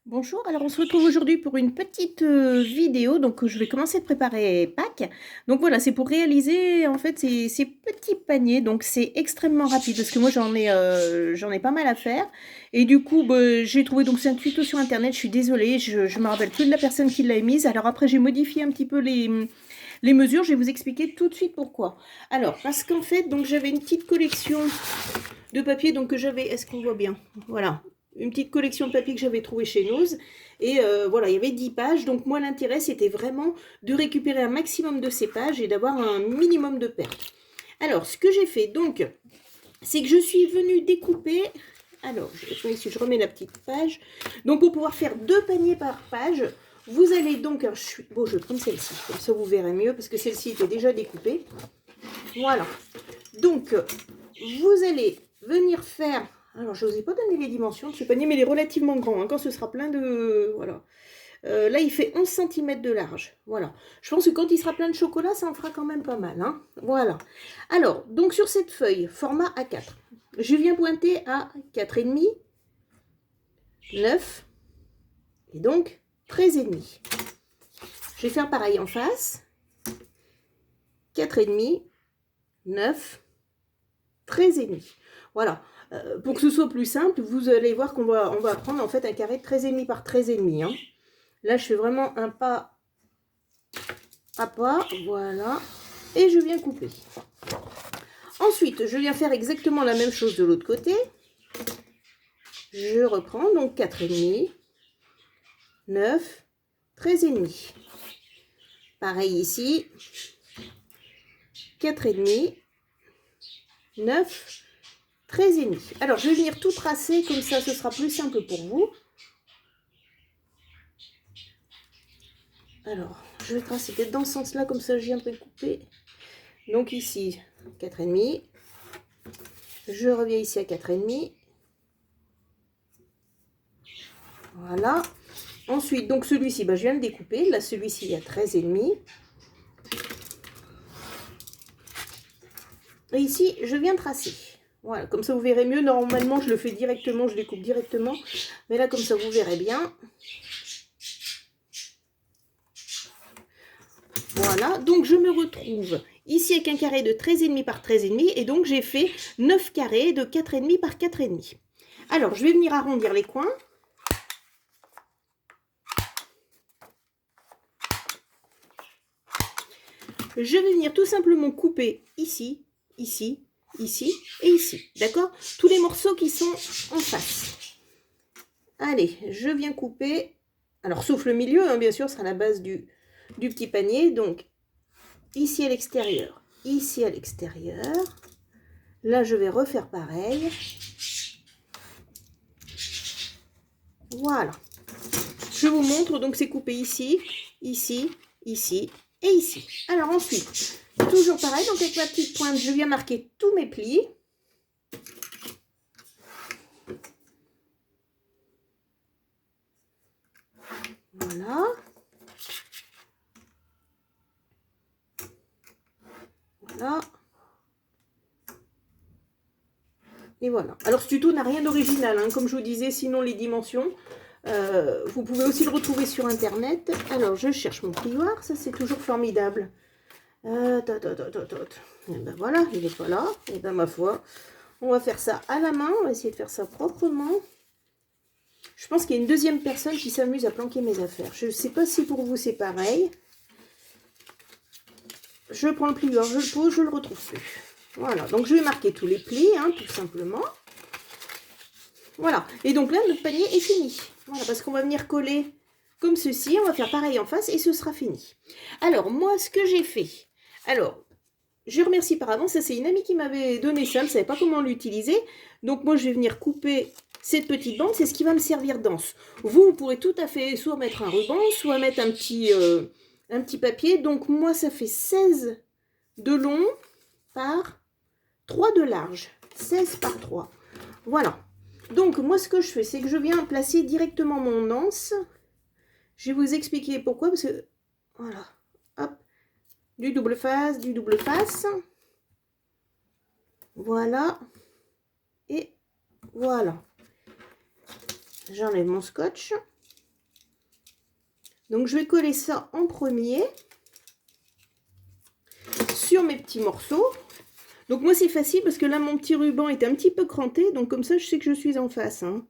Bonjour, alors on se retrouve aujourd'hui pour une petite vidéo, donc je vais commencer à préparer Pâques. Donc voilà, c'est pour réaliser en fait ces petits paniers, donc c'est extrêmement rapide parce que moi j'en ai pas mal à faire. Et du coup, bah, j'ai trouvé donc c'est un tuto sur internet, je suis désolée, je me rappelle plus de la personne qui l'a émise. Alors après j'ai modifié un petit peu les mesures, je vais vous expliquer tout de suite pourquoi. Alors, parce qu'en fait, donc j'avais une petite collection de papier donc que j'avais, est-ce qu'on voit bien? Voilà, une petite collection de papier que j'avais trouvé chez Nose. Et voilà, il y avait 10 pages. Donc moi, l'intérêt, c'était vraiment de récupérer un maximum de ces pages et d'avoir un minimum de pertes. Alors, ce que j'ai fait, donc, c'est que je suis venue découper... Alors, je remets la petite page. Donc, pour pouvoir faire 2 paniers par page, vous allez donc... Bon, je vais prendre celle-ci, comme ça vous verrez mieux, parce que celle-ci était déjà découpée. Voilà. Donc, vous allez venir faire... Alors, je n'osais pas donner les dimensions de ce panier, mais il est relativement grand. Hein, quand ce sera plein de... Voilà. Là, il fait 11 cm de large. Voilà. Je pense que quand il sera plein de chocolat, ça en fera quand même pas mal. Hein. Voilà. Alors, donc sur cette feuille, format A4, je viens pointer à 4,5, 9 et donc 13,5. Je vais faire pareil en face. 4,5, 9, 13,5. Voilà. Pour que ce soit plus simple, vous allez voir qu'on va, on va prendre en fait un carré de 13,5 par 13,5. Hein. Là, je fais vraiment un pas à pas. Voilà. Et je viens couper. Ensuite, je viens faire exactement la même chose de l'autre côté. Je reprends donc 4,5, 9, 13,5. Pareil ici. 4,5, 9, 13,5. Alors, je vais venir tout tracer, comme ça, ce sera plus simple pour vous. Alors, je vais tracer peut-être dans ce sens-là, comme ça, je viendrai couper. Donc ici, 4,5. Je reviens ici à 4,5. Voilà. Ensuite, donc celui-ci, bah, je viens de découper. Là, celui-ci, il y a 13,5. Et ici, je viens tracer. Voilà, comme ça vous verrez mieux. Normalement, je le fais directement, je découpe directement. Mais là, comme ça, vous verrez bien. Voilà, donc je me retrouve ici avec un carré de 13,5 par 13,5. Et donc, j'ai fait 9 carrés de 4,5 par 4,5. Alors, je vais venir arrondir les coins. Je vais venir tout simplement couper ici, ici, ici et ici. D'accord? Tous les morceaux qui sont en face. Allez, je viens couper. Alors, sauf le milieu, hein, bien sûr, sera la base du petit panier. Donc, ici à l'extérieur, ici à l'extérieur. Là, je vais refaire pareil. Voilà. Je vous montre, donc c'est coupé ici, ici, ici et ici. Alors ensuite, toujours pareil, donc avec ma petite pointe, je viens marquer tous mes plis. Voilà. Voilà. Et voilà. Alors ce tuto n'a rien d'original, hein, comme je vous disais, sinon les dimensions, vous pouvez aussi le retrouver sur internet. Alors je cherche mon plioir, ça c'est toujours formidable. Et ben voilà, il n'est pas là. Et ben ma foi, on va faire ça à la main, on va essayer de faire ça proprement. Je pense qu'il y a une deuxième personne qui s'amuse à planquer mes affaires. Je ne sais pas si pour vous c'est pareil. Je prends le plioir, je le pose, je ne le retrouve plus. Voilà, donc je vais marquer tous les plis, hein, tout simplement. Voilà, et donc là, notre panier est fini. Voilà, parce qu'on va venir coller comme ceci. On va faire pareil en face et ce sera fini. Alors, moi, ce que j'ai fait... Alors, je remercie par avance. Ça, c'est une amie qui m'avait donné ça. Elle ne savait pas comment l'utiliser. Donc, moi, je vais venir couper cette petite bande. C'est ce qui va me servir d'anse. Vous pourrez tout à fait soit mettre un ruban, soit mettre un petit papier. Donc, moi, ça fait 16 de long par 3 de large. 16 par 3. Voilà. Donc, moi, ce que je fais, c'est que je viens placer directement mon anse. Je vais vous expliquer pourquoi, parce que, voilà, hop, du double face, du double face. Voilà. Et voilà. J'enlève mon scotch. Donc je vais coller ça en premier sur mes petits morceaux. Donc moi c'est facile parce que là mon petit ruban est un petit peu cranté, donc comme ça je sais que je suis en face. Hein.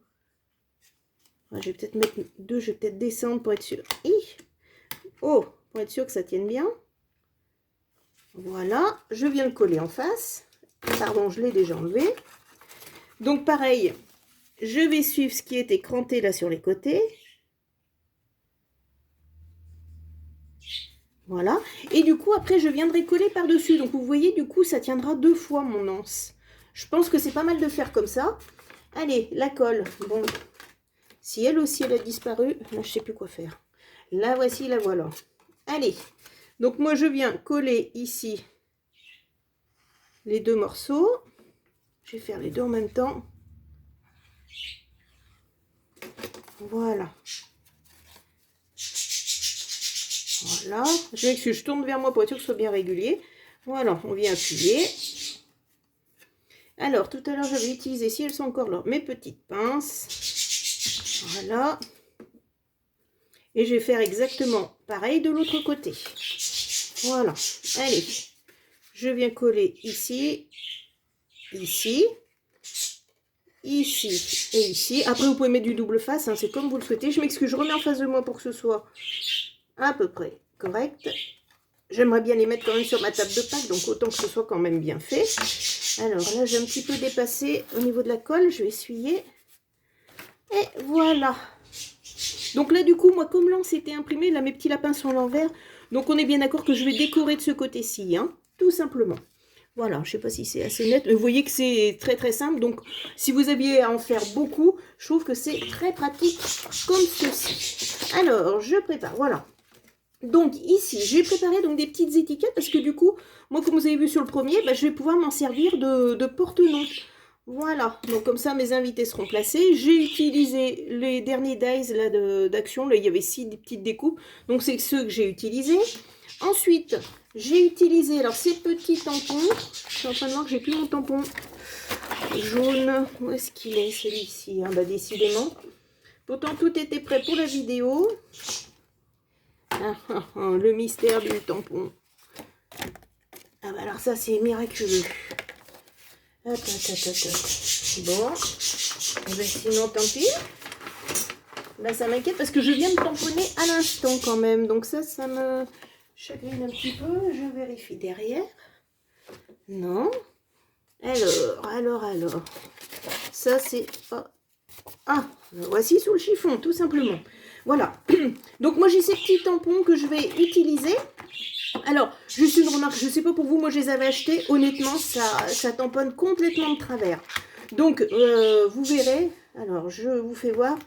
Je vais peut-être mettre deux, je vais peut-être descendre pour être sûr. Oh, pour être sûr que ça tienne bien. Voilà, je viens de coller en face. Pardon, je l'ai déjà enlevé. Donc pareil, je vais suivre ce qui est écranté là sur les côtés. Voilà. Et du coup, après, je viendrai coller par-dessus. Donc vous voyez, du coup, ça tiendra 2 fois mon anse. Je pense que c'est pas mal de faire comme ça. Allez, la colle. Bon, si elle aussi, elle a disparu, là, je sais plus quoi faire. La voici, la voilà. Allez. Donc moi, je viens coller ici les 2 morceaux. Je vais faire les deux en même temps. Voilà. Voilà. Je m'excuse, je tourne vers moi pour être sûr que ce soit bien régulier. Voilà, on vient appuyer. Alors, tout à l'heure, j'avais utilisé, si elles sont encore là, mes petites pinces. Voilà. Et je vais faire exactement pareil de l'autre côté. Voilà. Allez. Je viens coller ici, ici, ici et ici. Après, vous pouvez mettre du double face, hein, c'est comme vous le souhaitez. Je m'excuse, je remets en face de moi pour que ce soit à peu près correct. J'aimerais bien les mettre quand même sur ma table de Pâques, donc autant que ce soit quand même bien fait. Alors là, j'ai un petit peu dépassé au niveau de la colle, je vais essuyer. Et voilà. Donc là, du coup, moi, comme l'anse était imprimé, là, mes petits lapins sont à l'envers. Donc on est bien d'accord que je vais décorer de ce côté-ci, hein, tout simplement. Voilà, je ne sais pas si c'est assez net. Vous voyez que c'est très très simple. Donc si vous aviez à en faire beaucoup, je trouve que c'est très pratique comme ceci. Alors, je prépare, voilà. Donc ici, j'ai préparé donc des petites étiquettes parce que du coup, moi comme vous avez vu sur le premier, bah, je vais pouvoir m'en servir de porte-noms. Voilà, donc comme ça mes invités seront placés. J'ai utilisé les derniers dies d'Action, là il y avait 6 petites découpes, donc c'est ceux que j'ai utilisés. Ensuite, j'ai utilisé alors ces petits tampons. Je suis en train de voir que j'ai plus mon tampon jaune. Où est-ce qu'il est celui-ci, hein, bah, décidément. Pourtant tout était prêt pour la vidéo. Le mystère du tampon. Ah bah alors ça c'est miraculeux. Hop, hop, hop, hop. Bon. Et ben sinon tant pis. Bah ça m'inquiète parce que je viens de tamponner à l'instant quand même. Donc ça me chagrine un petit peu. Je vérifie derrière. Non. Alors. Ça c'est pas... Ah, voici sous le chiffon, tout simplement. Voilà. Donc moi j'ai ces petits tampons que je vais utiliser. Alors, juste une remarque, je ne sais pas pour vous, moi je les avais achetés, honnêtement, ça tamponne complètement de travers. Donc, vous verrez, alors je vous fais voir,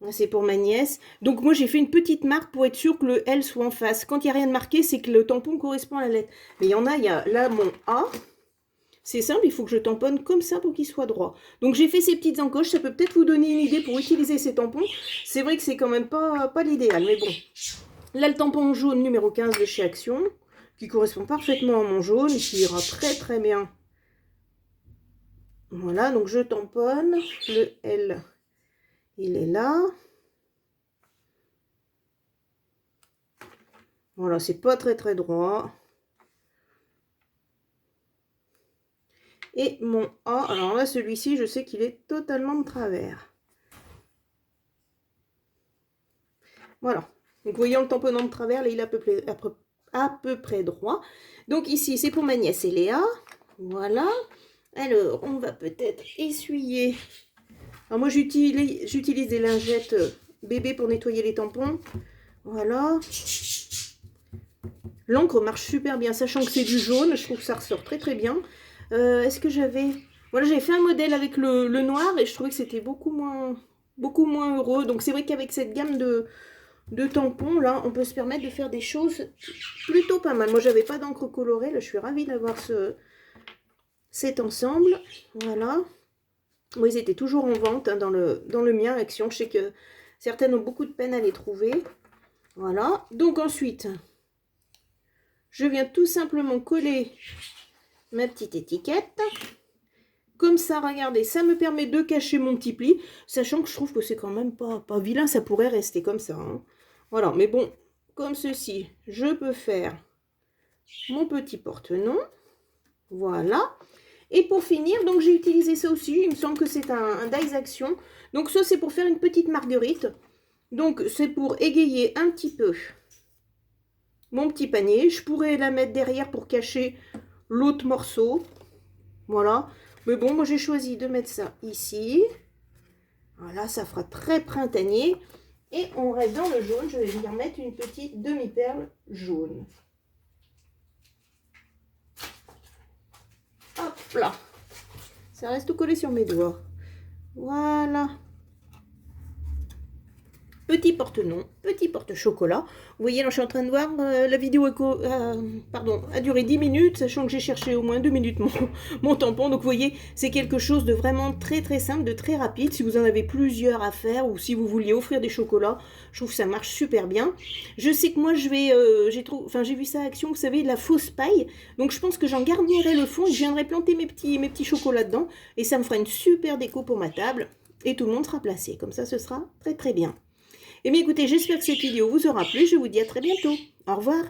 c'est pour ma nièce. Donc moi j'ai fait une petite marque pour être sûr que le L soit en face. Quand il n'y a rien de marqué, c'est que le tampon correspond à la lettre. Mais il y a là mon A. C'est simple, il faut que je tamponne comme ça pour qu'il soit droit. Donc j'ai fait ces petites encoches, ça peut peut-être vous donner une idée pour utiliser ces tampons. C'est vrai que c'est quand même pas l'idéal, mais bon. Là, le tampon jaune numéro 15 de chez Action, qui correspond parfaitement à mon jaune, qui ira très très bien. Voilà, donc je tamponne. Le L, il est là. Voilà, c'est pas très très droit. Et mon A, alors là, celui-ci, je sais qu'il est totalement de travers. Voilà. Donc, voyons le tamponnant de travers, là, il est à peu près droit. Donc, ici, c'est pour ma nièce et Léa. Voilà. Alors, on va peut-être essuyer. Alors, moi, j'utilise des lingettes bébé pour nettoyer les tampons. Voilà. L'encre marche super bien, sachant que c'est du jaune. Je trouve que ça ressort très, très bien. Est-ce que j'avais... Voilà, j'avais fait un modèle avec le noir et je trouvais que c'était beaucoup moins heureux. Donc, c'est vrai qu'avec cette gamme de tampons, là, on peut se permettre de faire des choses plutôt pas mal. Moi, j'avais pas d'encre colorée. Là, je suis ravie d'avoir cet ensemble. Voilà. Moi, ils étaient toujours en vente hein, dans le mien, Action. Je sais que certaines ont beaucoup de peine à les trouver. Voilà. Donc, ensuite, je viens tout simplement coller ma petite étiquette. Comme ça, regardez, ça me permet de cacher mon petit pli, sachant que je trouve que c'est quand même pas vilain, ça pourrait rester comme ça. Hein. Voilà, mais bon, comme ceci, je peux faire mon petit porte-nom. Voilà. Et pour finir, donc j'ai utilisé ça aussi, il me semble que c'est un Dies Action. Donc ça, c'est pour faire une petite marguerite. Donc c'est pour égayer un petit peu mon petit panier. Je pourrais la mettre derrière pour cacher l'autre morceau. Voilà. Mais bon, moi j'ai choisi de mettre ça ici. Voilà, ça fera très printanier. Et on reste dans le jaune. Je vais venir mettre une petite demi-perle jaune. Hop là. Ça reste tout collé sur mes doigts. Voilà. Petit porte-nom, petit porte-chocolat. Vous voyez, là, je suis en train de voir, la vidéo a duré 10 minutes, sachant que j'ai cherché au moins 2 minutes mon tampon. Donc, vous voyez, c'est quelque chose de vraiment très, très simple, de très rapide. Si vous en avez plusieurs à faire ou si vous vouliez offrir des chocolats, je trouve que ça marche super bien. Je sais que moi, je vais, j'ai vu ça à Action, vous savez, la fausse paille. Donc, je pense que j'en garnirai le fond et je viendrai planter mes petits chocolats dedans. Et ça me fera une super déco pour ma table. Et tout le monde sera placé. Comme ça, ce sera très, très bien. Eh bien écoutez, j'espère que cette vidéo vous aura plu. Je vous dis à très bientôt. Au revoir.